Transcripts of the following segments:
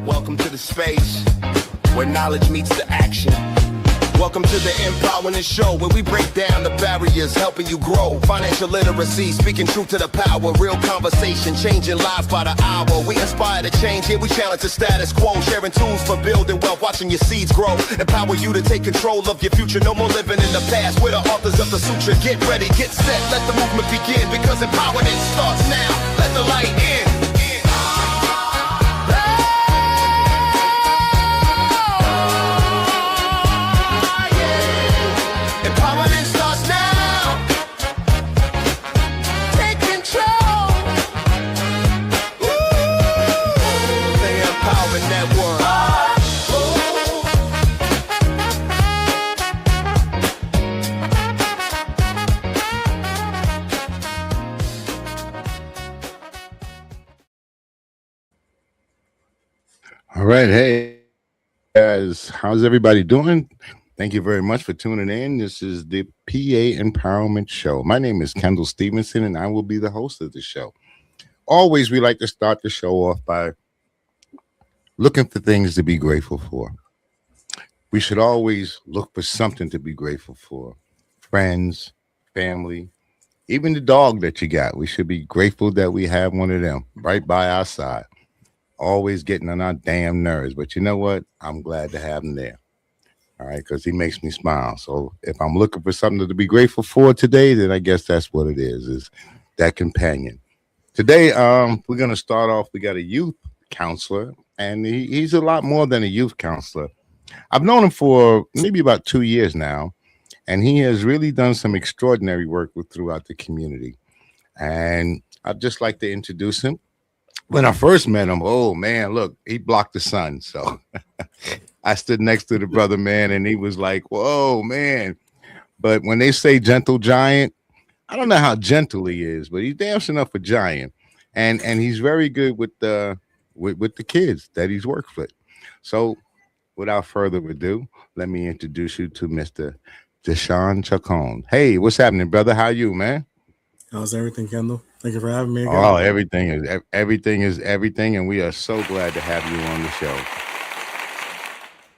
Welcome to the space where knowledge meets the action. Welcome to the Empowerment Show, where we break down the barriers, helping you grow. Financial literacy, speaking truth to the power. Real conversation, changing lives by the hour. We inspire to change, here we challenge the status quo. Sharing tools for building wealth, watching your seeds grow. Empower you to take control of your future. No more living in the past, we're the authors of the suture. Get ready, get set, let the movement begin. Because empowerment starts now, let the light in. All right. Hey, guys, how's everybody doing? Thank you very much for tuning in. This is the PA Empowerment Show. My name is Kendall Stevenson, and I will be the host of the show. Always, we like to start the show off by looking for things to be grateful for. We should always look for something to be grateful for. Friends, family, even the dog that you got. We should be grateful that we have one of them right by our side. Always getting on our damn nerves, but you know what? I'm glad to have him there. All right, because he makes me smile. So if I'm looking for something to be grateful for today, then I guess that's what it is that companion. Today, we're going to start off. We got a youth counselor, and he's a lot more than a youth counselor. I've known him for maybe about 2 years now, and he has really done some extraordinary work throughout the community. And I'd just like to introduce him. When I first met him, oh man, look, he blocked the sun. So I stood next to the brother, man, and he was like, whoa, man. But when they say gentle giant, I don't know how gentle he is, but he's damn enough a giant. And he's very good with the kids that he's worked with. So without further ado, let me introduce you to Mr. Deshaun Chacon. Hey, what's happening, brother? How you, man? How's everything, Kendall? Thank you for having me again. Oh, everything is everything, and we are so glad to have you on the show.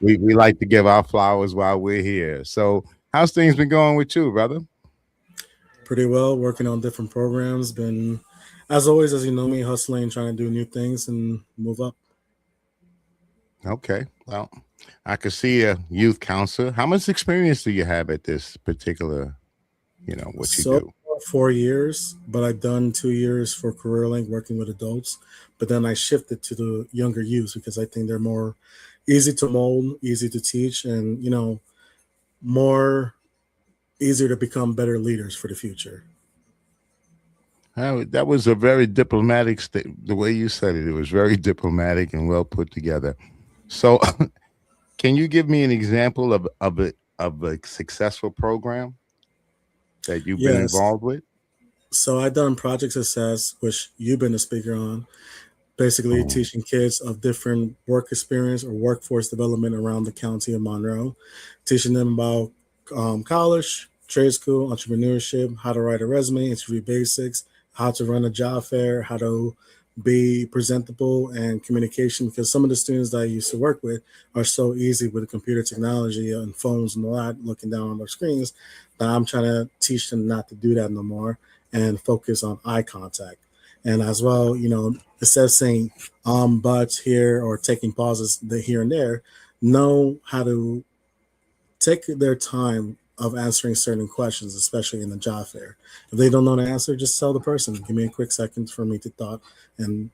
We like to give our flowers while we're here. So, how's things been going with you, brother? Pretty well, working on different programs. Been, as always, as you know me, hustling, trying to do new things and move up. Okay, well, I could see a youth counselor. How much experience do you have at this particular, what you do? 4 years, but I've done 2 years for CareerLink working with adults. But then I shifted to the younger youth because I think they're more easy to mold, easy to teach, and more easier to become better leaders for the future. That was a very diplomatic the way you said it. It was very diplomatic and well put together. So, can you give me an example of a successful program that you've been involved with? So I've done Project Success, which you've been a speaker on, basically teaching kids of different work experience or workforce development around the county of Monroe, teaching them about college, trade school, entrepreneurship, how to write a resume, interview basics, how to run a job fair, how to be presentable and communication, because some of the students that I used to work with are so easy with computer technology and phones and all that, looking down on their screens, that I'm trying to teach them not to do that no more and focus on eye contact. And as well, instead of saying but here or taking pauses here and there, know how to take their time of answering certain questions, especially in the job fair. If they don't know the answer, just tell the person, give me a quick second for me to thought and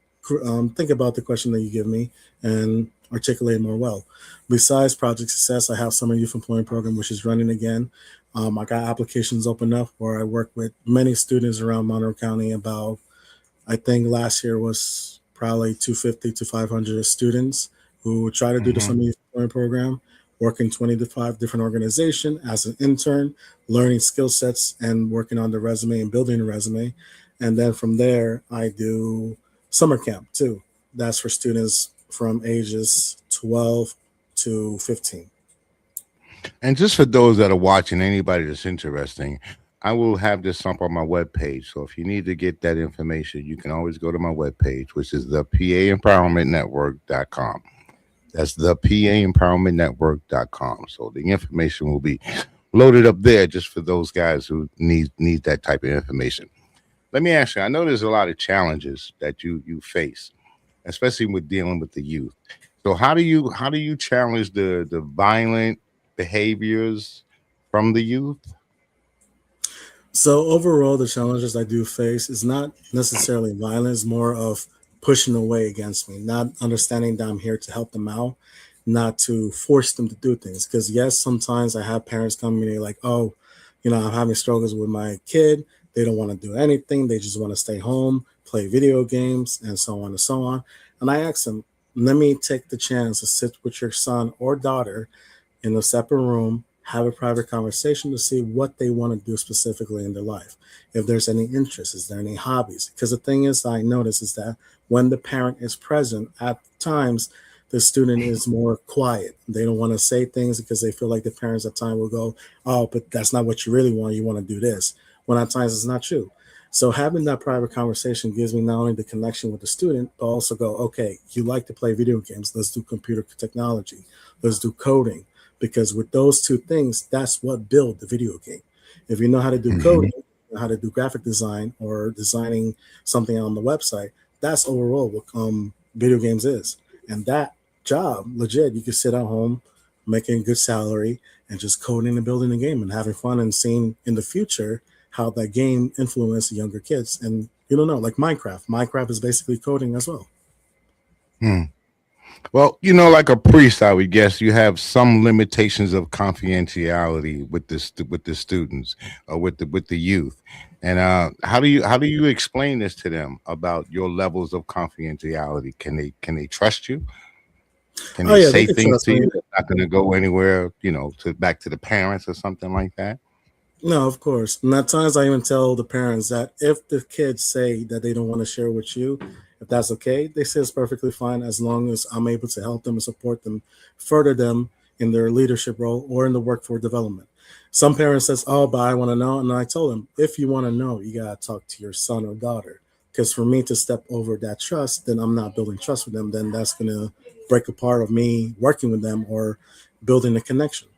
think about the question that you give me and articulate more well. Besides Project Success, I have Summer Youth Employment Program, which is running again. I got applications open up where I work with many students around Monroe County. About, I think last year was probably 250 to 500 students who try to do the Summer Youth Employment Program, working 25 different organizations as an intern, learning skill sets and working on the resume and building a resume. And then from there, I do summer camp too. That's for students from ages 12 to 15. And just for those that are watching, anybody that's interesting, I will have this up on my webpage. So if you need to get that information, you can always go to my webpage, which is the PAEmpowermentNetwork.com. That's the PAEmpowermentNetwork.com. So the information will be loaded up there just for those guys who need that type of information. Let me ask you, I know there's a lot of challenges that you face, especially with dealing with the youth. So how do you challenge the violent behaviors from the youth? So overall, the challenges I do face is not necessarily violence, more of pushing away against me, not understanding that I'm here to help them out, not to force them to do things. Because yes, sometimes I have parents come to me like, oh, I'm having struggles with my kid. They don't want to do anything. They just want to stay home, play video games, and so on and so on. And I ask them, let me take the chance to sit with your son or daughter in a separate room, have a private conversation to see what they want to do specifically in their life. If there's any interest, is there any hobbies? Because the thing is, I notice is that when the parent is present, at times the student is more quiet. They don't want to say things because they feel like the parents at times will go, "Oh, but that's not what you really want. You want to do this." When at times it's not true. So having that private conversation gives me not only the connection with the student, but also go, okay, you like to play video games. Let's do computer technology. Let's do coding, because with those two things, that's what build the video game. If you know how to do Hmm. coding, how to do graphic design or designing something on the website, that's overall what video games is. And that job, legit, you can sit at home making a good salary and just coding and building a game and having fun and seeing in the future how that game influences younger kids. And you don't know, like Minecraft. Minecraft is basically coding as well. Hmm. Well, like a priest, I would guess you have some limitations of confidentiality with with the students or with the youth. And how do you explain this to them about your levels of confidentiality? Can they trust you? Can Oh they yeah, they say can things trust to you me. that's not going to go anywhere? To back to the parents or something like that. No, of course. And at times I even tell the parents that if the kids say that they don't want to share with you, if that's okay, they say it's perfectly fine as long as I'm able to help them and support them, further them in their leadership role or in the workforce development. Some parents says, "Oh, but I want to know," and I told them, if you want to know, you gotta talk to your son or daughter. Because for me to step over that trust, then I'm not building trust with them. Then that's gonna break apart of me working with them or building a connection.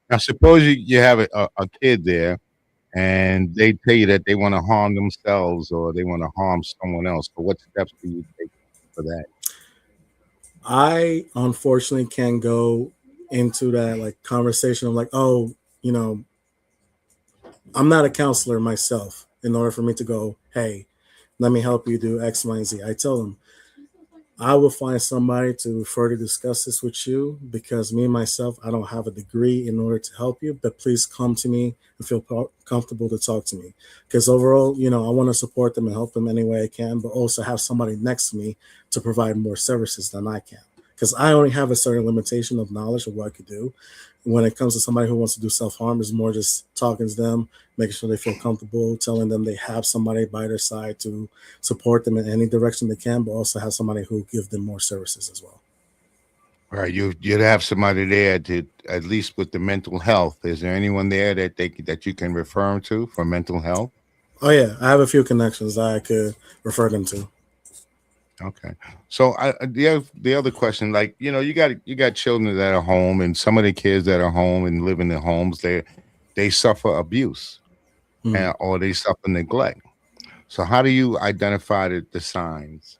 Now, suppose you have a kid there and they tell you that they want to harm themselves or they want to harm someone else. So, what steps do you take for that? I unfortunately can go into that like conversation of like, oh, you know, I'm not a counselor myself. In order for me to go, hey, let me help you do X, Y, and Z, I tell them I will find somebody to further discuss this with you because me myself, I don't have a degree in order to help you, but please come to me and feel comfortable to talk to me. Because overall, I want to support them and help them any way I can, but also have somebody next to me to provide more services than I can. Because I only have a certain limitation of knowledge of what I could do. When it comes to somebody who wants to do self harm, is more just talking to them, making sure they feel comfortable, telling them they have somebody by their side to support them in any direction they can, but also have somebody who give them more services as well. Right, you'd have somebody there to at least with the mental health. Is there anyone there that you can refer 'em to for mental health? Oh yeah, I have a few connections that I could refer them to. Okay. So the other question, like you got children that are home, and some of the kids that are home and live in their homes, they suffer abuse Hmm. or they suffer neglect. So how do you identify the signs?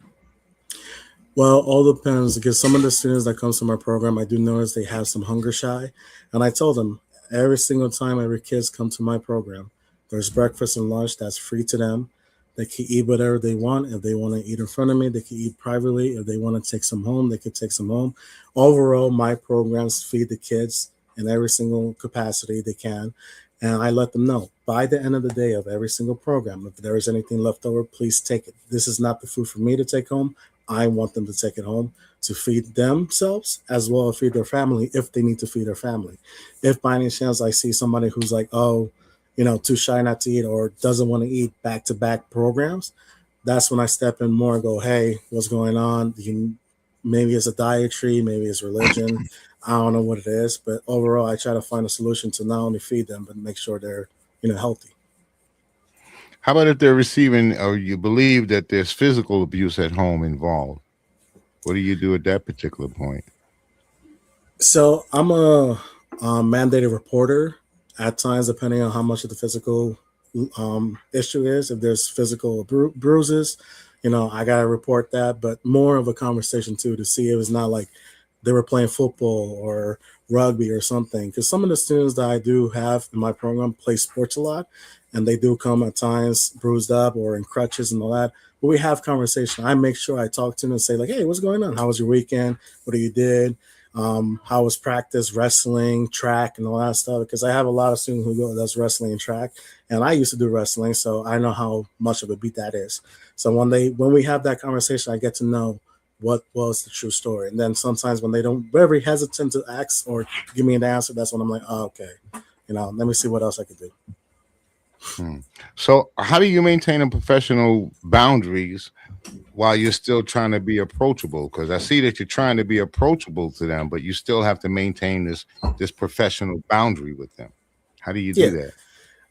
Well, all depends because some of the students that comes to my program, I do notice they have some hunger shy, and I told them every single time every kids come to my program, there's breakfast and lunch that's free to them. They can eat whatever they want. If they want to eat in front of me, they can eat privately. If they want to take some home, they can take some home. Overall, my programs feed the kids in every single capacity they can, and I let them know by the end of the day of every single program, if there is anything left over, please take it. This is not the food for me to take home. I want them to take it home to feed themselves as well as feed their family if they need to feed their family. If by any chance I see somebody who's like, oh, too shy not to eat or doesn't want to eat back to back programs, that's when I step in more and go, hey, what's going on? Maybe it's a dietary, maybe it's religion. I don't know what it is, but overall, I try to find a solution to not only feed them but make sure they're healthy. How about if they're receiving or you believe that there's physical abuse at home involved? What do you do at that particular point? So I'm a mandated reporter at times, depending on how much of the physical issue is. If there's physical bruises, I gotta report that. But more of a conversation too to see if it's not like they were playing football or rugby or something. Because some of the students that I do have in my program play sports a lot, and they do come at times bruised up or in crutches and all that. But we have conversation. I make sure I talk to them and say like, "Hey, what's going on? How was your weekend? What you did? How was practice, wrestling, track, and all that stuff?" Because I have a lot of students who go does wrestling and track, and I used to do wrestling, so I know how much of a beat that is. So when we have that conversation, I get to know what was the true story. And then sometimes when they don't very hesitant to ask or give me an answer, that's when I'm like, oh, okay, let me see what else I could do. So how do you maintain a professional boundaries while you're still trying to be approachable? Because I see that you're trying to be approachable to them, but you still have to maintain this professional boundary with them. How do you Yeah. do that?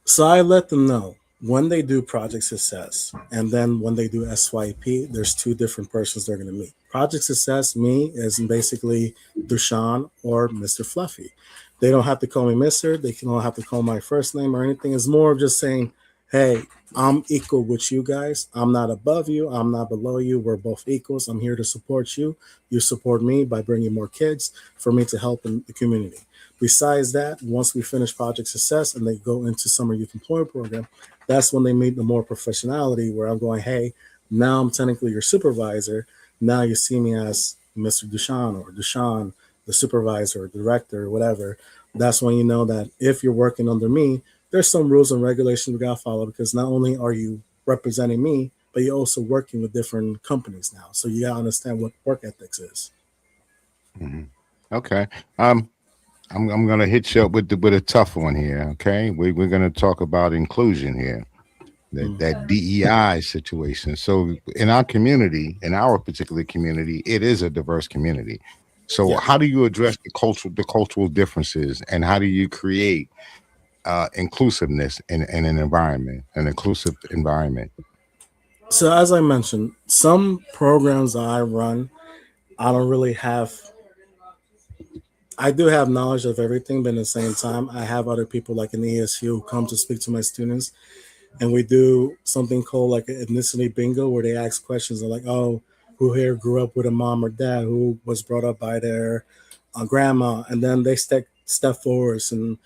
So I let them know when they do project success and then when they do SYP, there's two different persons they're going to meet. Project success, me, is basically Dushan or Mr. Fluffy. They don't have to call me Mr. They don't have to call my first name or anything. It's more of just saying, hey, I'm equal with you guys. I'm not above you. I'm not below you. We're both equals. I'm here to support you. You support me by bringing more kids for me to help in the community. Besides that, once we finish project success and they go into summer youth employment program, that's when they meet the more professionality where I'm going, hey, now I'm technically your supervisor. Now you see me as Mr. Dushan or Dushan, the supervisor or director or whatever. That's when you know that if you're working under me, there's some rules and regulations we got to follow because not only are you representing me, but you're also working with different companies now. So you got to understand what work ethics is. Mm-hmm. Okay. I'm gonna hit you up with a tough one here. Okay, we're gonna talk about inclusion here, that DEI situation. So in our community, in our particular community, it is a diverse community. So Yeah. how do you address the cultural differences, and how do you create inclusiveness in an inclusive environment? So as I mentioned, some programs that I run, I don't really have. I do have knowledge of everything, but at the same time, I have other people like in the ESU who come to speak to my students, and we do something called like an ethnicity bingo, where they ask questions like, "Oh, who here grew up with a mom or dad who was brought up by their grandma?" And then they step forwards, and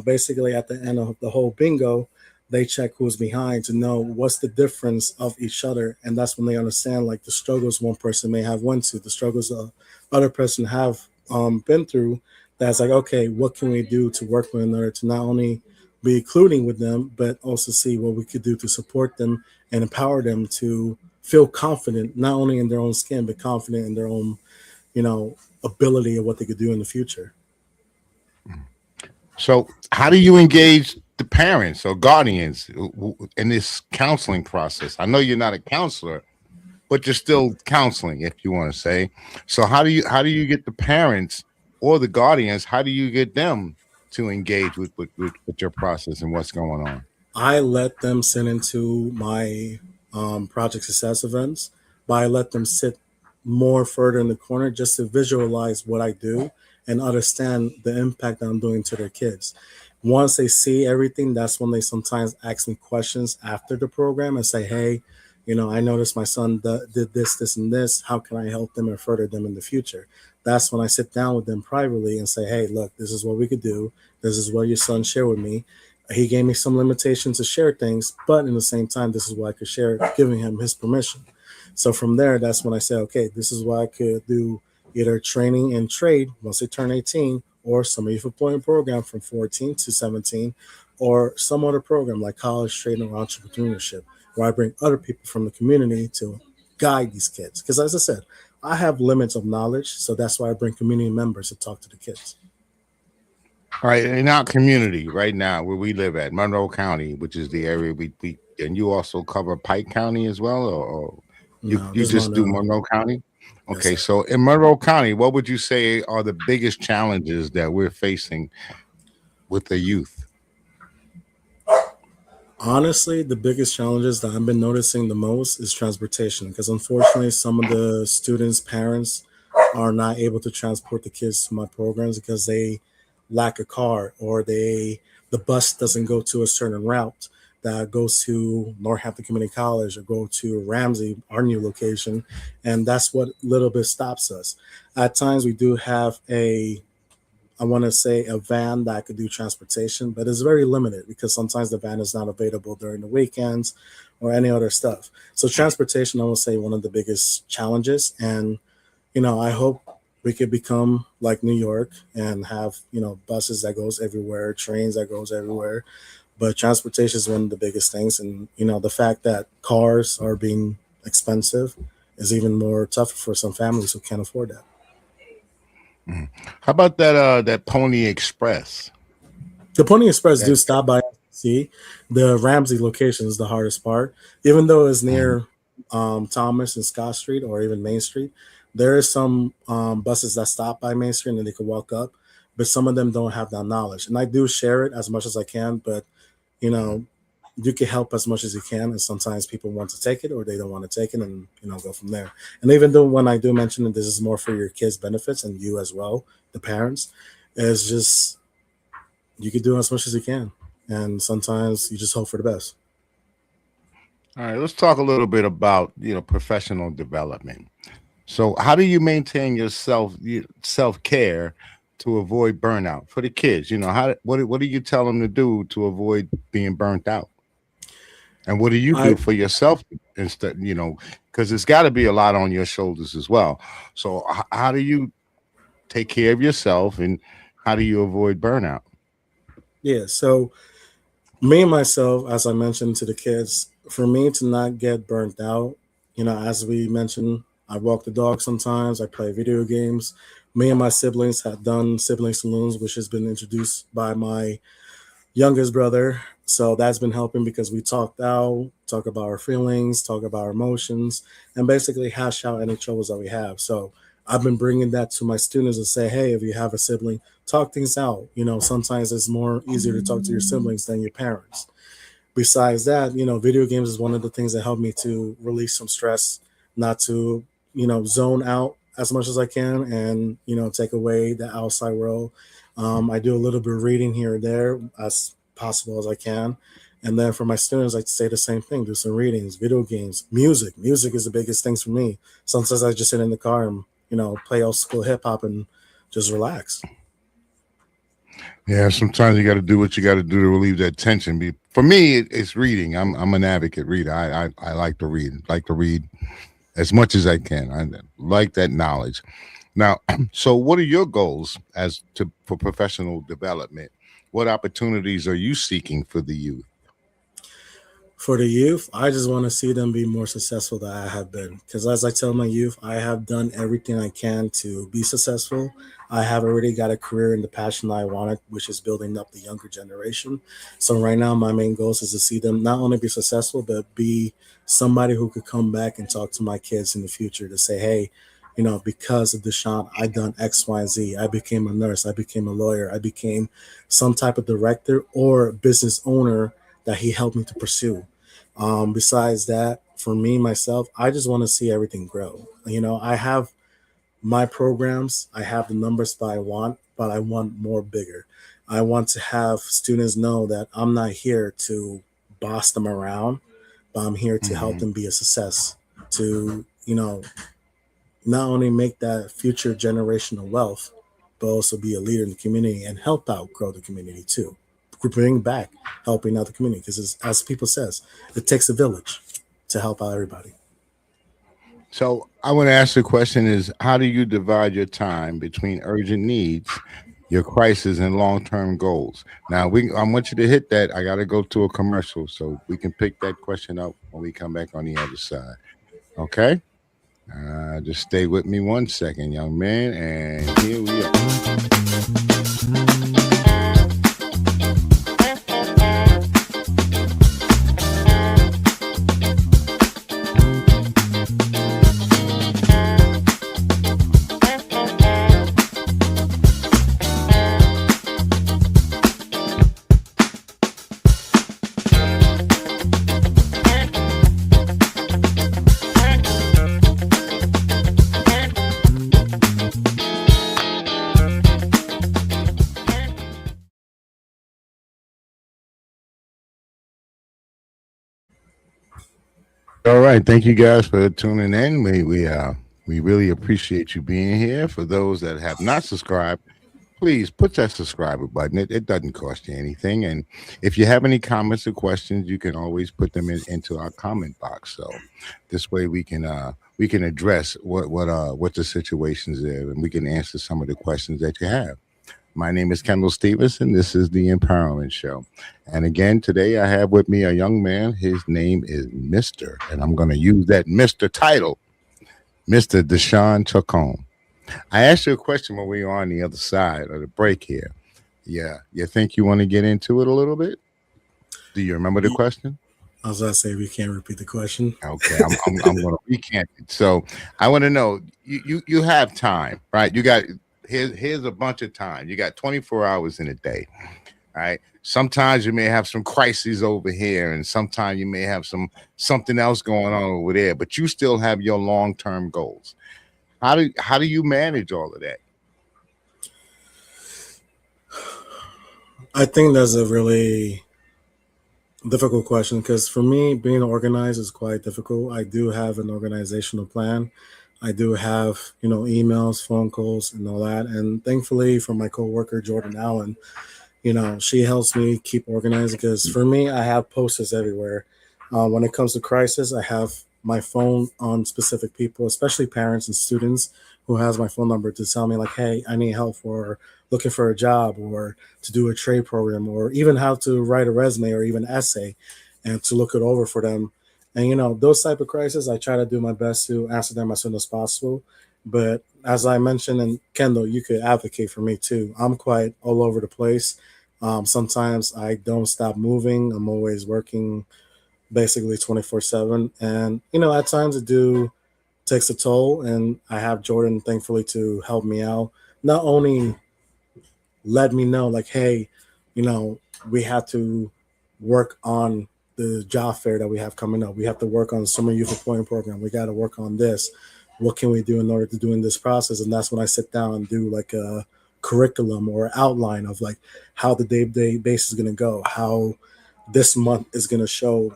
basically at the end of the whole bingo, they check who's behind to know what's the difference of each other, and that's when they understand like the struggles one person may have went to, the struggles the other person have been through. That's like, okay, what can we do to work with another to not only be including with them, but also see what we could do to support them and empower them to feel confident, not only in their own skin, but confident in their own, ability of what they could do in the future. So how do you engage the parents or guardians in this counseling process? I know you're not a counselor, but you're still counseling, if you want to say. So how do you get the parents or the guardians? How do you get them to engage with your process and what's going on? I let them sit into my project success events, but I let them sit more further in the corner just to visualize what I do and understand the impact that I'm doing to their kids. Once they see everything, that's when they sometimes ask me questions after the program and say, hey, I noticed my son did this, this, and this. How can I help them and further them in the future? That's when I sit down with them privately and say, hey, look, this is what we could do. This is what your son shared with me. He gave me some limitations to share things, but in the same time, this is what I could share, giving him his permission. So from there, that's when I said, okay, this is what I could do, either training and trade once they turn 18, or some youth employment program from 14 to 17, or some other program like college training or entrepreneurship, where I bring other people from the community to guide these kids. Because as I said, I have limits of knowledge, so that's why I bring community members to talk to the kids. All right, in our community right now, where we live at Monroe County, which is the area we and you also cover Pike County as well, or No, you this just do Monroe. Monroe County? Yes, Okay, sir. so in Monroe County, what would you say are the biggest challenges that we're facing with the youth? Honestly, the biggest challenges that I've been noticing the most is transportation because unfortunately, some of the students' parents are not able to transport the kids to my programs because they lack a car or the bus doesn't go to a certain route that goes to Northampton Community College or go to Ramsey, our new location, and that's what little bit stops us. At times, we do have a I want to say a van that could do transportation, but it's very limited because sometimes the van is not available during the weekends or any other stuff. So transportation, I will say, one of the biggest challenges. And I hope we could become like New York and have buses that goes everywhere, trains that goes everywhere. But transportation is one of the biggest things, and the fact that cars are being expensive is even more tougher for some families who can't afford that. Mhm. How about that Pony Express? The Pony Express do That stop by see. The Ramsey location is the hardest part. Even though it's mhm, near Thomas and Scott Street or even Main Street, there is some buses that stop by Main Street and they can walk up, but some of them don't have that knowledge. And I do share it as much as I can, but you mhm. know, you can help as much as you can. And sometimes people want to take it or they don't want to take it and go from there. And even though when I do mention that this is more for your kids' benefits and you as well, the parents, it's just you can do as much as you can, and sometimes you just hope for the best. All right, let's talk a little bit about professional development. So, how do you maintain your self care to avoid burnout for the kids? What do you tell them to do to avoid being burnt out? And what do you I do for yourself instead? Because it's got to be a lot on your shoulders as well. So, how do you take care of yourself, and how do you avoid burnout? Yeah, so me and myself, as I mentioned to the kids, for me to not get burnt out, as we mentioned, I walk the dog sometimes, I play video games. Me and my siblings have done sibling saloons, which has been introduced by my youngest brother. So that's been helping because we talked out, talk about our feelings, talk about our emotions, and basically hash out any troubles that we have. So I've been bringing that to my students and say, hey, if you have a sibling, talk things out. Sometimes it's more easier to talk to your siblings than your parents. Besides that, video games is one of the things that help me to release some stress, not to, zone out as much as I can and, take away the outside world. I do a little bit of reading here and there as possible as I can. And then for my students, I say the same thing, do some readings, video games, music. Music is the biggest things for me. Sometimes I just sit in the car and, play old school hip hop and just relax. Yeah, sometimes you got to do what you got to do to relieve that tension. For me, it's reading. I'm an advocate reader. I like to read as much as I can. I like that knowledge. Now, so what are your goals as to for professional development? What opportunities are you seeking for the youth? For the youth, I just want to see them be more successful than I have been. Because as I tell my youth, I have done everything I can to be successful. I have already got a career in the passion I wanted, which is building up the younger generation. So right now, my main goal is to see them not only be successful, but be somebody who could come back and talk to my kids in the future to say, hey, because of Deshaun, I done X, Y, and Z. I became a nurse. I became a lawyer. I became some type of director or business owner that he helped me to pursue. Besides that, for me myself, I just want to see everything grow. I have my programs, I have the numbers that I want, but I want more bigger. I want to have students know that I'm not here to boss them around, but I'm here to help Hmm. them be a success, to, not only make that future generational wealth, but also be a leader in the community and help out grow the community too. Bring back helping out the community because, as people says, it takes a village to help out everybody. So I want to ask the question: Is how do you divide your time between urgent needs, your crisis, and long-term goals? Now, I want you to hit that. I got to go to a commercial, so we can pick that question up when we come back on the other side. Okay. Just stay with me one second, young man, and here we are. All right, thank you guys for tuning in. We really appreciate you being here. For those that have not subscribed, please put that subscriber button. It doesn't cost you anything. And if you have any comments or questions, you can always put them into our comment box. So this way we can address what the situations are, and we can answer some of the questions that you have. My name is Kendall Stevenson. This is the Empowerment Show. And again, today I have with me a young man. His name is Mr. And I'm going to use that Mr. title, Mr. Deshaun Chacon. I asked you a question when we were on the other side of the break here. Yeah. You think you want to get into it a little bit? Do you remember the question? I was going to say we can't repeat the question. Okay, I'm going to recant it. So I want to know you have time, right? You got here's a bunch of time. You got 24 hours in a day, right? Sometimes you may have some crises over here, and sometimes you may have something else going on over there, but you still have your long-term goals. How do you manage all of that? I think that's a really difficult question because for me, being organized is quite difficult. I do have an organizational plan. I do have, emails, phone calls, and all that. And thankfully, for my coworker Jordan Allen, she helps me keep organized because for me, I have posters everywhere. When it comes to crisis, I have my phone on specific people, especially parents and students who has my phone number to tell me like, hey, I need help for looking for a job or to do a trade program or even how to write a resume or even essay and to look it over for them. And those type of crises, I try to do my best to answer them as soon as possible. But as I mentioned, and Kendall, you could advocate for me too. I'm quite all over the place. Sometimes I don't stop moving. I'm always working basically 24/7, and at times it do takes a toll. And I have Jordan, thankfully, to help me out. Not only let me know like, hey, we have to work on the job fair that we have coming up. We have to work on the summer youth employment program. We got to work on this. What can we do in order to do in this process? And that's when I sit down and do like a curriculum or outline of like how the day-to-day basis is going to go, how this month is going to show.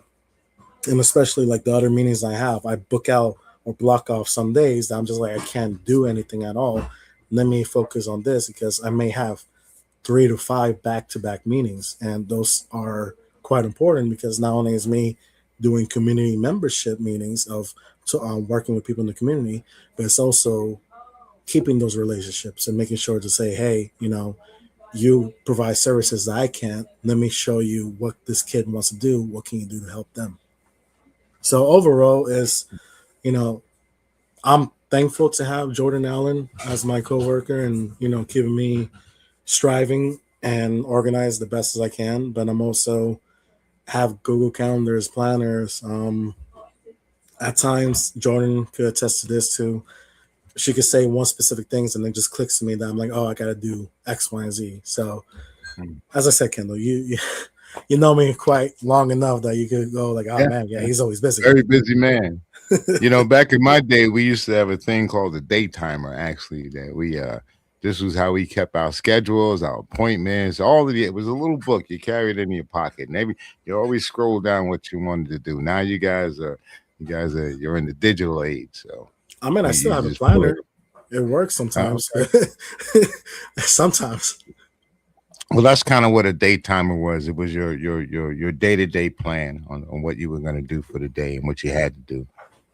And especially like the other meetings I have, I book out or block off some days that I'm just like, I can't do anything at all. Let me focus on this because I may have 3 to 5 back-to-back meetings, and those are quite important because not only is me doing community membership meetings of working with people in the community, but it's also keeping those relationships and making sure to say, hey, you provide services that I can't. Let me show you what this kid wants to do. What can you do to help them? So overall, is you know I'm thankful to have Jordan Allen as my coworker and keeping me striving and organize the best as I can. But I'm also have Google calendars, planners. At times, Jordan could attest to this too. She could say one specific things and then just clicks to me that I'm like, oh, I got to do X, Y, and Z. So, as I said, Kendall, you know me quite long enough that you could go like, oh Yeah, man, yeah, he's always busy. very busy man. Back in my day, we used to have a thing called the day timer. Actually, that we this was how we kept our schedules, our appointments, all of it was a little book you carried in your pocket. And you always scroll down what you wanted to do. Now you're in the digital age, so I mean, I still you have a just pull it. planner. It works sometimes. Okay. Sometimes. Well, that's kind of what a day timer was. It was your day-to-day plan on what you were going to do for the day and what you had to do.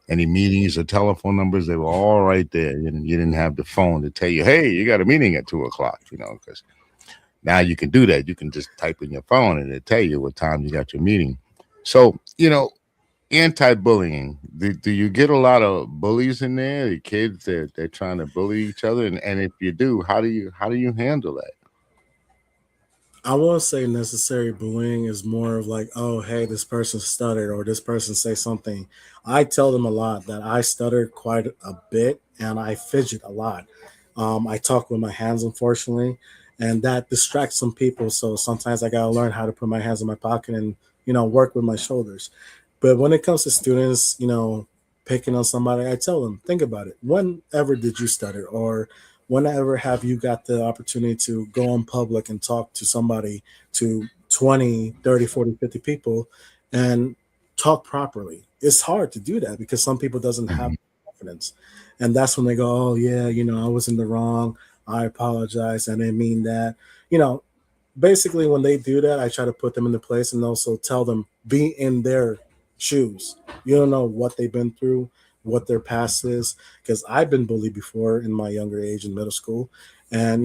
Any meetings or telephone numbers, they were all right there. You didn't have the phone to tell you, hey, you got a meeting at 2 o'clock, because now you can do that. You can just type in your phone and it'll tell you what time you got your meeting. So, anti-bullying. Do you get a lot of bullies in there? The kids they're trying to bully each other, and if you do, how do you handle that? I won't say necessary bullying is more of like, oh, hey, this person stuttered or this person say something. I tell them a lot that I stutter quite a bit and I fidget a lot. I talk with my hands, unfortunately, and that distracts some people. So sometimes I gotta learn how to put my hands in my pocket and work with my shoulders. But when it comes to students, picking on somebody, I tell them, think about it. Whenever did you stutter, or whenever have you got the opportunity to go in public and talk to somebody, to 20, 30, 40, 50 people, and talk properly. It's hard to do that because some people doesn't have Mhm. confidence, and that's when they go, "Oh yeah, I was in the wrong. I apologize. I didn't mean that." You know, basically when they do that, I try to put them into place and also tell them be in their shoes. You don't know what they've been through, what their past is, because I've been bullied before in my younger age in middle school, and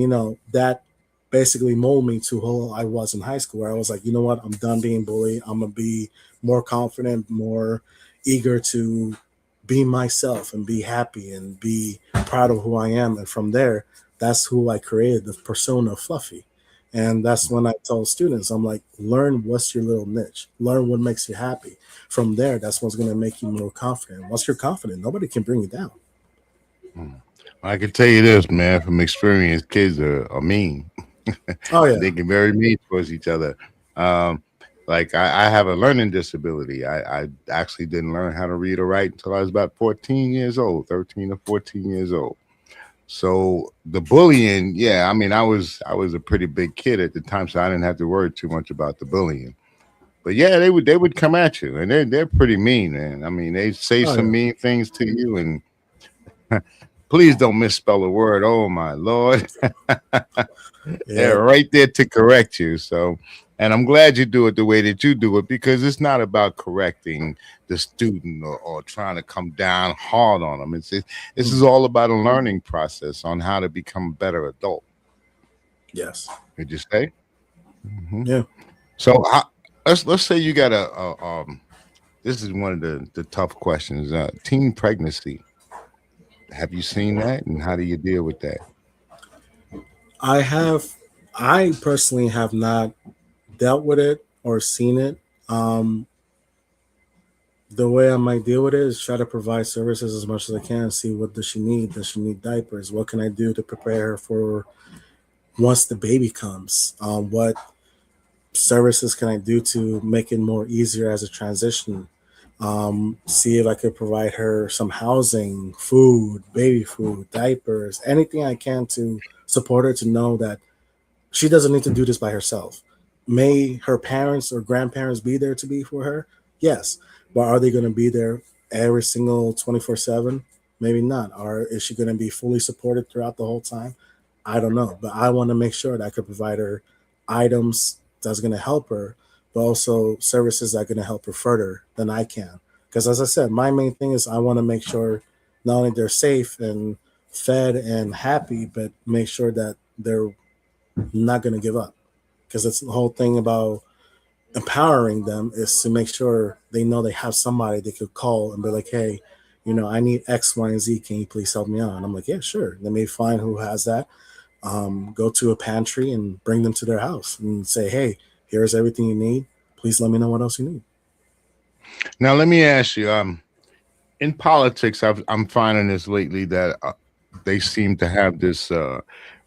that basically molded me to who I was in high school, where I was like, you know what, I'm done being bullied. I'm gonna be more confident, more eager to be myself and be happy and be proud of who I am. And from there, that's who I created, the persona of Fluffy. And that's when I tell students, I'm like, learn what's your little niche, learn what makes you happy. From there, that's what's going to make you more confident. Once you're confident, nobody can bring you down. Mm. I can tell you this, man, from experience, kids are mean. Oh, yeah. They can very mean towards each other. Um, like I have a learning disability. I actually didn't learn how to read or write until I was about 14 years old, 13 or 14 years old. So the bullying, yeah, I mean, I was a pretty big kid at the time, so I didn't have to worry too much about the bullying. But yeah, they would come at you, and they're pretty mean, man. I mean, they say Oh, some yeah. mean things to you, and please don't misspell a word. Oh my lord, Yeah. they're right there to correct you. So, and I'm glad you do it the way that you do it because it's not about correcting the student or trying to come down hard on them. This is Mm. all about a learning process on how to become a better adult. Yes. Would you say? Hmm. Yeah. So let's say you got this is one of the tough questions. Teen pregnancy. Have you seen that, and how do you deal with that? I have, I personally have not dealt with it or seen it. Um, the way I might deal with it is try to provide services as much as I can. See what does she need? Does she need diapers? What can I do to prepare her for once the baby comes? What services can I do to make it more easier as a transition? See if I could provide her some housing, food, baby food, diapers, anything I can to support her to know that she doesn't need to do this by herself. May her parents or grandparents be there to be for her? Yes. But are they going to be there every single 24/7? Maybe not. Or is she going to be fully supported throughout the whole time? I don't know. But I want to make sure that I could provide her items that's going to help her, but also services that are going to help her further than I can. Because as I said, my main thing is I want to make sure not only they're safe and fed and happy, but make sure that they're not going to give up, because it's the whole thing about empowering them is to make sure they know they have somebody they could call and be like, hey, I need X, Y, and Z. Can you please help me out? And I'm like, yeah, sure. They may find who has that. Go to a pantry and bring them to their house and say, hey, here's everything you need. Please let me know what else you need. Now, let me ask you. In politics, I'm finding this lately that they seem to have this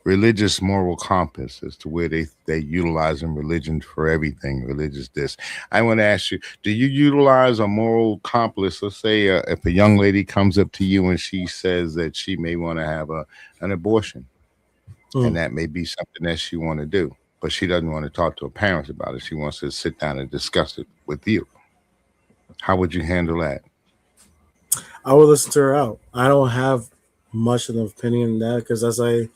religious moral compass as to where they utilizing religion for everything. Religious this. I want to ask you: do you utilize a moral compass? Let's say if a young lady comes up to you and she says that she may want to have an abortion, and Mm. that may be something that she want to do, but she doesn't want to talk to her parents about it. She wants to sit down and discuss it with you. How would you handle that? I will listen to her out. I don't have much of an opinion in that because, as I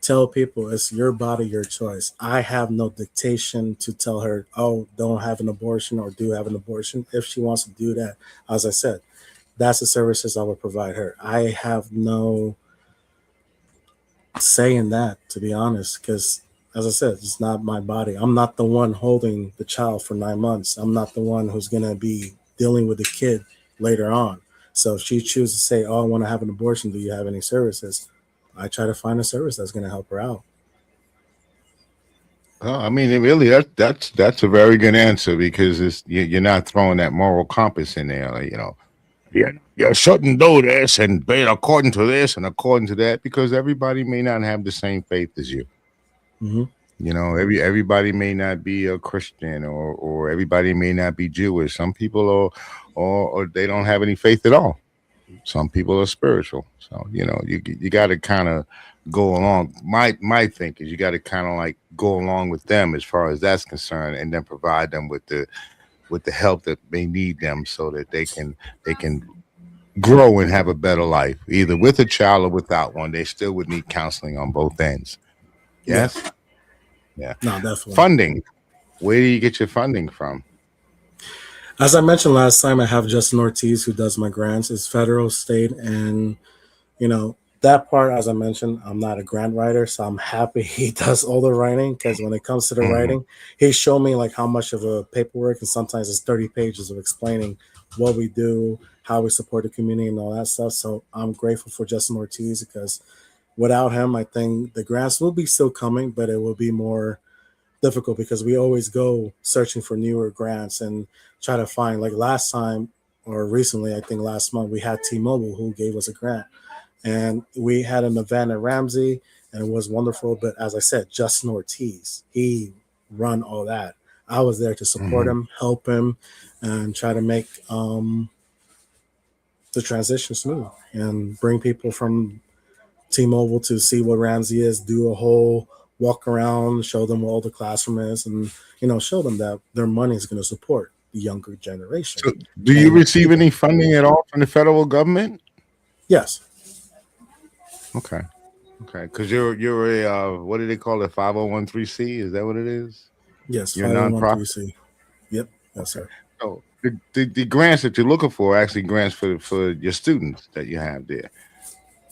tell people, it's your body, your choice. I have no dictation to tell her, oh, don't have an abortion or do have an abortion. If she wants to do that, as I said, that's the services I would provide her. I have no say in that, to be honest, because as I said, it's not my body. I'm not the one holding the child for 9 months. I'm not the one who's going to be dealing with the kid later on. So if she chooses to say, oh, I want to have an abortion, do you have any services? I try to find a service that's going to help her out. I mean, really, that's a very good answer because you're not throwing that moral compass in there. Like, you shouldn't do this and be according to this and according to that because everybody may not have the same faith as you. Hmm. Everybody may not be a Christian or everybody may not be Jewish. Some people are or they don't have any faith at all. Some people are spiritual. So you got to kind of go along. My think is you got to kind of like go along with them as far as that's concerned, and then provide them with with the help that may need them so that they can grow and have a better life, either with a child or without one. They still would need counseling on both ends. Yeah, Yes? Yeah. no, definitely. Funding. Where do you get your funding from? As I mentioned last time, I have Justin Ortiz who does my grants. It's federal, state, and that part. As I mentioned, I'm not a grant writer, so I'm happy he does all the writing, because when it comes to the Mhm. writing, he showed me like how much of a paperwork, and sometimes it's 30 pages of explaining what we do, how we support the community, and all that stuff. So I'm grateful for Justin Ortiz, because without him, I think the grants will be still coming, but it will be more difficult, because we always go searching for newer grants and try to find, like last time or recently, I think last month, we had T-Mobile who gave us a grant, and we had an event at Ramsey, and it was wonderful. But as I said, Justin Ortiz, he run all that. I was there to support Mhm. him, help him, and try to make the transition smooth, and bring people from T-Mobile to see what Ramsey is, do a whole walk around, show them what all the classroom is, and show them that their money is going to support the younger generation So, do you and receive people. any funding at all from the federal government? Yes, Okay. Okay. Because you're a what do they call it? 501(c)(3). Is that what it is? yes, You're a 501(c). nonprofit. Yep, yes, Okay. sir. So the grants that you're looking for are actually grants for your students that you have there.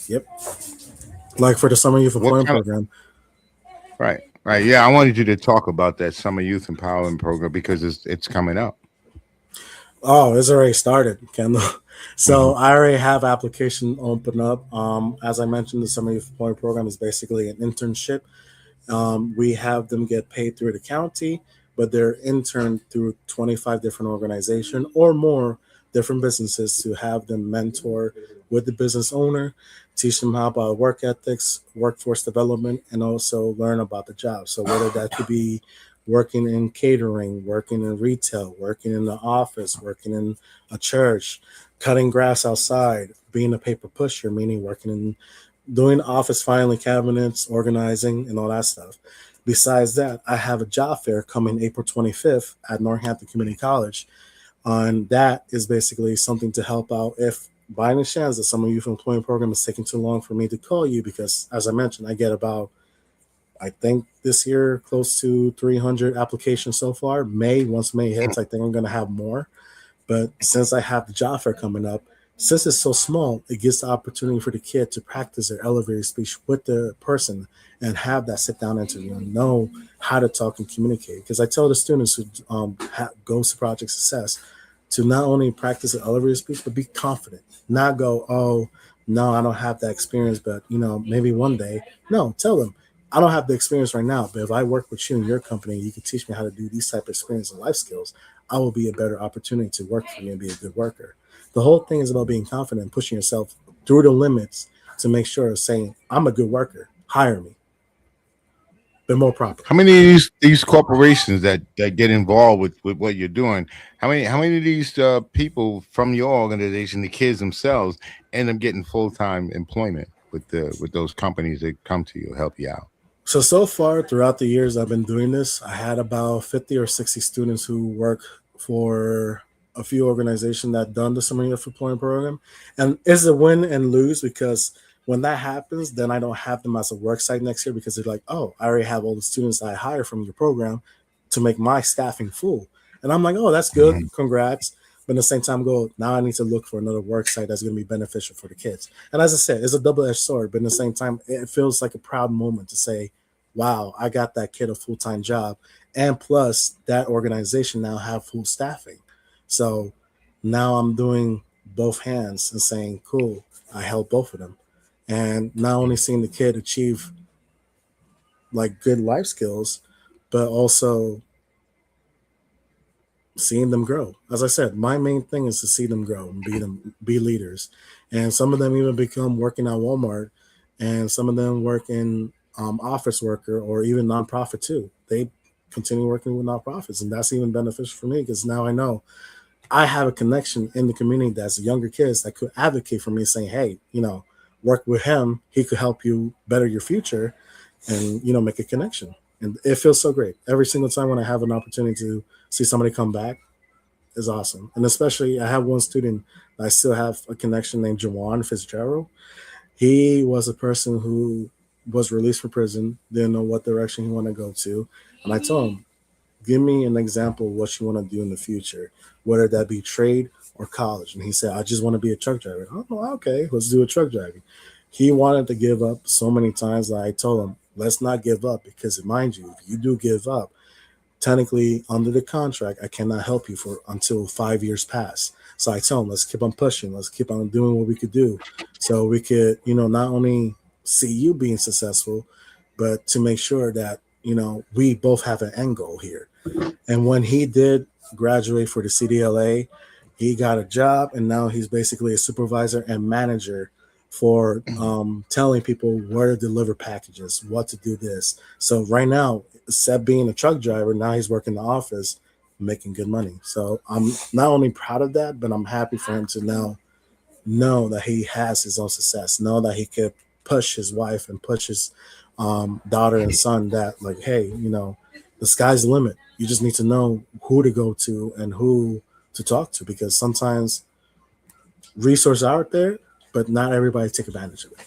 Yep, like for the summer youth What employment kind of program. right? Right. Yeah, I wanted you to talk about that summer youth empowerment program because it's coming up. Oh, it's already started, Kendall. Hmm. So I already have application open up. As I mentioned, the summer youth employment program is basically an internship. We have them get paid through the county, but they're interned through 25 different organizations or more different businesses, to have them mentor with the business owner, teach them how about work ethics, workforce development, and also learn about the job. So whether that could be working in catering, working in retail, working in the office, working in a church, cutting grass outside, being a paper pusher, meaning working in doing office filing cabinets, organizing, and all that stuff. Besides that, I have a job fair coming April 25th at Northampton Community College. And that is basically something to help out if by any chance the summer youth employment program is taking too long for me to call you, because as I mentioned, I get about, I think this year, close to 300 applications so far. Once May hits, I think I'm going to have more. But since I have the job fair coming up, since it's so small, it gives the opportunity for the kid to practice their elevator speech with the person and have that sit down interview and know how to talk and communicate. Because I tell the students who go to Project Success to not only practice the elevator speech, but be confident, not go, oh, no, I don't have that experience, but maybe one day. No, tell them, I don't have the experience right now, but if I work with you in your company, you can teach me how to do these type of experience and life skills. I will be a better opportunity to work for you and be a good worker. The whole thing is about being confident and pushing yourself through the limits to make sure of saying, I'm a good worker. Hire me. Be more proper. How many of these corporations that get involved with what you're doing? How many of these people from your organization, the kids themselves, end up getting full time employment with those companies that come to you help you out? So far throughout the years I've been doing this, I had about 50 or 60 students who work for a few organizations that done the summer youth employment program. And it's a win and lose, because when that happens, then I don't have them as a work site next year, because they're like, oh, I already have all the students I hire from your program to make my staffing full. And I'm like, oh, that's good. Hmm. Congrats. But at the same time, go, now I need to look for another work site that's going to be beneficial for the kids. And as I said, it's a double edged sword, but at the same time, it feels like a proud moment to say, wow, I got that kid a full time job. And plus, that organization now have full staffing. So now I'm doing both hands and saying, cool, I help both of them. And not only seeing the kid achieve like good life skills, but also seeing them grow. As I said, my main thing is to see them grow and be leaders. And some of them even become working at Walmart, and some of them work in office worker or even nonprofit too. They continue working with nonprofits, and that's even beneficial for me, because now I know I have a connection in the community that's younger kids that could advocate for me, saying, "Hey, work with him. He could help you better your future, and make a connection." And it feels so great every single time when I have an opportunity to see somebody come back. is awesome. And especially, I have one student that I still have a connection named Jawan Fitzgerald. He was a person who was released from prison, didn't know what direction he wanted to go to. And I told him, give me an example of what you want to do in the future, whether that be trade or college. And he said, I just want to be a truck driver. Oh, okay, let's do a truck driving. He wanted to give up so many times that I told him, let's not give up because, mind you, if you do give up, technically under the contract, I cannot help you for until 5 years pass. So I tell him, let's keep on pushing, let's keep on doing what we could do, so we could, not only see you being successful, but to make sure that we both have an end goal here. And when he did graduate for the CDLA, he got a job, and now he's basically a supervisor and manager for telling people where to deliver packages, what to do this. So right now, except being a truck driver, now he's working in the office, making good money. So I'm not only proud of that, but I'm happy for him to now know that he has his own success, know that he could push his wife and push his daughter and son that, like, hey, the sky's the limit. You just need to know who to go to and who to talk to, because sometimes resources are out there, but not everybody take advantage of it.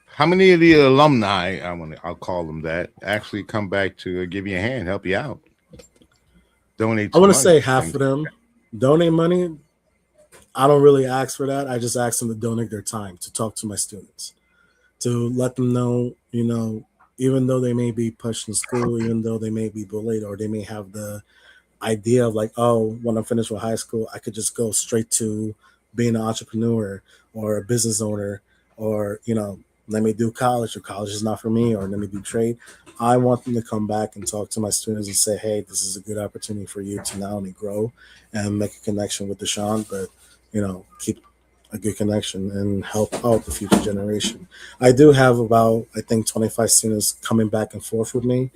How many of the alumni, I'll call them that, actually come back to give you a hand, help you out, donate? I want to say half of them donate money. I don't really ask for that. I just ask them to donate their time to talk to my students, to let them know, even though they may be pushed in school, even though they may be bullied, or they may have the idea of like, oh, when I'm finished with high school, I could just go straight to being an entrepreneur or a business owner, or, let me do college, or college is not for me, or let me do trade. I want them to come back and talk to my students and say, hey, this is a good opportunity for you to not only grow and make a connection with Deshaun, but, keep a good connection and help out the future generation. I do have about, I think, 25 students coming back and forth with me.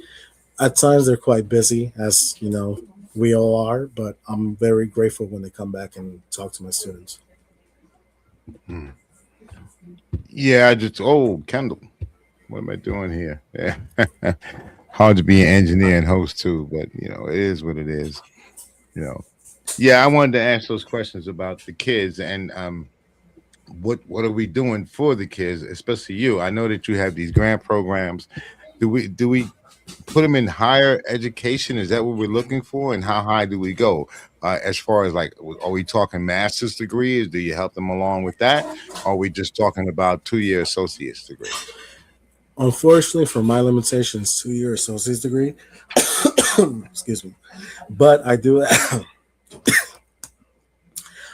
At times they're quite busy, as we all are, but I'm very grateful when they come back and talk to my students. Yeah, Kendall, what am I doing here? Yeah. Hard to be an engineer and host too, but it is what it is. Yeah, I wanted to ask those questions about the kids and what are we doing for the kids, especially you. I know that you have these grant programs. Do we put them in higher education? Is that what we're looking for? And how high do we go? As far as, like, are we talking master's degrees? Do you help them along with that? Or are we just talking about 2-year associate's degree? Unfortunately, for my limitations, 2-year associate's degree. Excuse me. But I do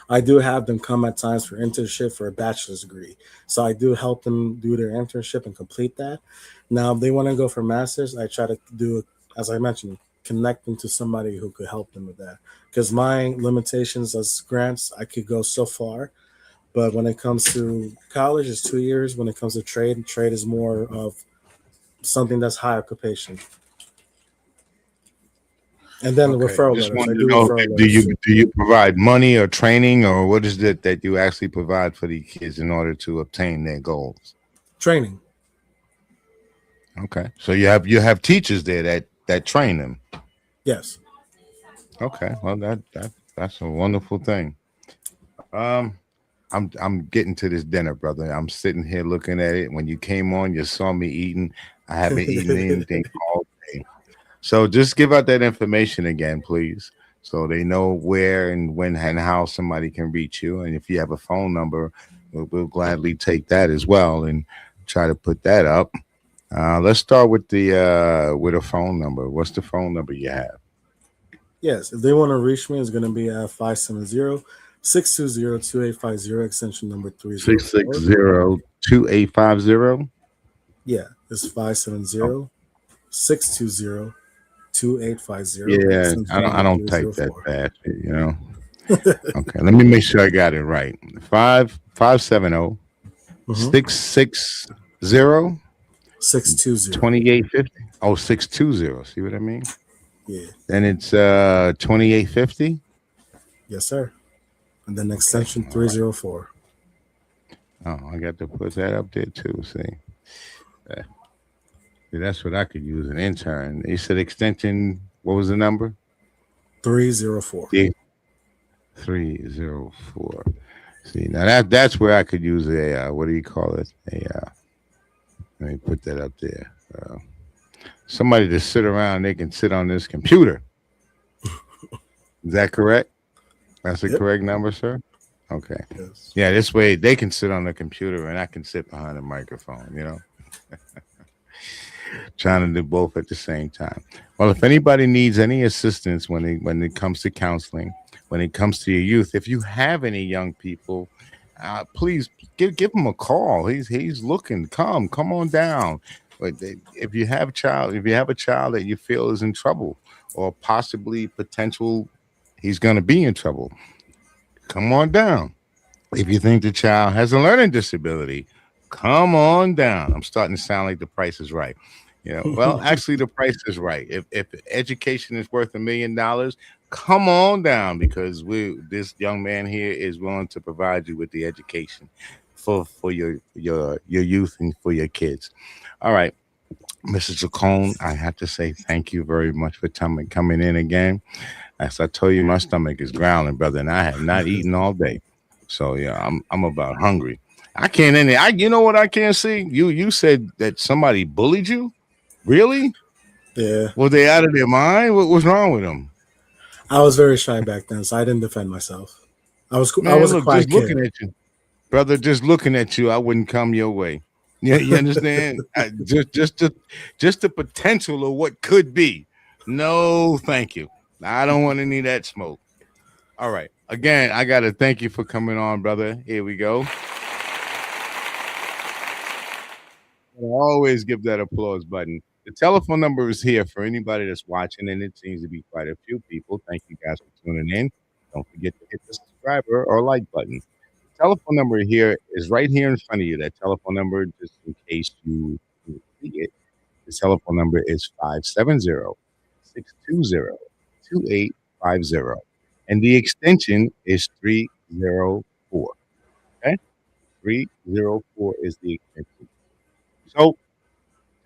I do have them come at times for internship for a bachelor's degree. So I do help them do their internship and complete that. Now, if they want to go for master's, I try to do, as I mentioned, connect them to somebody who could help them with that. Because my limitations as grants, I could go so far. But when it comes to college, it's 2 years. When it comes to trade is more of something that's high occupation. And then the referral Just letters. I wanted do to know, referral do letters. you provide money or training, or what is it that you actually provide for the kids in order to obtain their goals? Training. Okay, so you have teachers there that train them. Yes. Okay, well that's a wonderful thing. I'm getting to this dinner, brother. I'm sitting here looking at it. When you came on, you saw me eating. I haven't eaten anything all day. So just give out that information again, please, so they know where and when and how somebody can reach you. And if you have a phone number, we'll gladly take that as well and try to put that up. Let's start with a phone number. What's the phone number you have? Yes. If they want to reach me, it's going to be at 570-620-2850, extension number 304. 660-2850. Yeah, it's 570-620-2850, Yeah, extension I number don't type that 304. fast. Okay, let me make sure I got it right. 570 Mhm. 660 620. 2850. Oh, 620. See what I mean? Yeah. Then it's 2850. Yes, sir. And then Okay, extension all right. 304. Oh, I got to put that up there too. Uh, See, that's what I could use, an intern. You said extension. What was the number? 304. 304. See, now that's where I could use a what do you call it? Let me put that up there. Somebody to sit around, they can sit on this computer. Is that correct? That's the correct number, sir? Okay. Yes. Yeah, this way they can sit on the computer and I can sit behind a microphone, you know? Trying to do both at the same time. Well, if anybody needs any assistance when it comes to counseling, when it comes to your youth, if you have any young people, please give them a call. He's looking. Come on down. But if you have a child that you feel is in trouble or possibly potential, he's going to be in trouble. Come on down. If you think the child has a learning disability, come on down. I'm starting to sound like The Price is Right. Well, actually, The Price is Right. If education is worth $1 million, come on down because this young man here is willing to provide you with the education for your youth and for your kids. All right, Mrs. Chacon, I have to say thank you very much for coming in again. As I told you, my stomach is growling, brother, and I have not eaten all day. So yeah, I'm about hungry. I can't you know what I can't see? You said that somebody bullied you? Really? Yeah. Were they out of their mind? What was wrong with them? I was very shy back then, so I didn't defend myself. I was a quiet just kid. Looking at you, brother. Just looking at you, I wouldn't come your way. Yeah, you understand? just the potential of what could be. No, thank you. I don't want any of that smoke. All right. Again, I gotta thank you for coming on, brother. Here we go. I always give that applause button. The telephone number is here for anybody that's watching, and it seems to be quite a few people. Thank you guys for tuning in. Don't forget to hit the subscriber or like button. The telephone number here is right here in front of you. That telephone number, just in case you see it, the telephone number is 570-620-2850. And the extension is 304. Okay? 304 is the extension. So,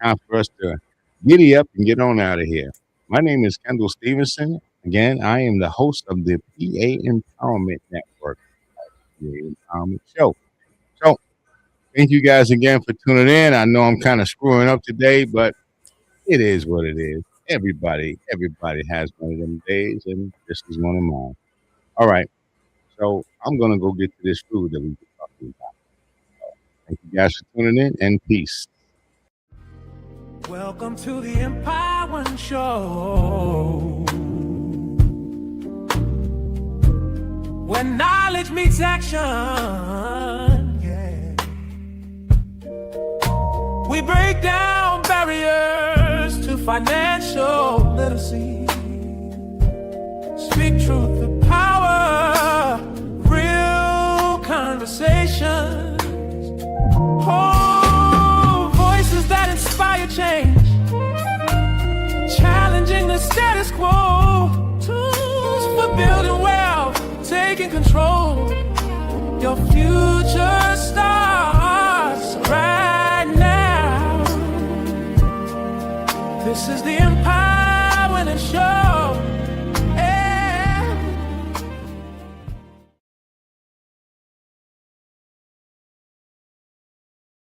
time for us to giddy up and get on out of here. My name is Kendall Stevenson. Again, I am the host of the PA Empowerment Network, PA Empowerment Show. So, thank you guys again for tuning in. I know I'm kind of screwing up today, but it is what it is. Everybody has one of them days, and this is one of mine. All right. So, I'm going to go get to this food that we've been talking about. Thank you guys for tuning in, and peace. Welcome to the Empowerment Show, where knowledge meets action. Yeah. We break down barriers to financial literacy. Speak truth to power, real conversations. That inspire change, challenging the status quo, tools for building wealth, taking control. Your future starts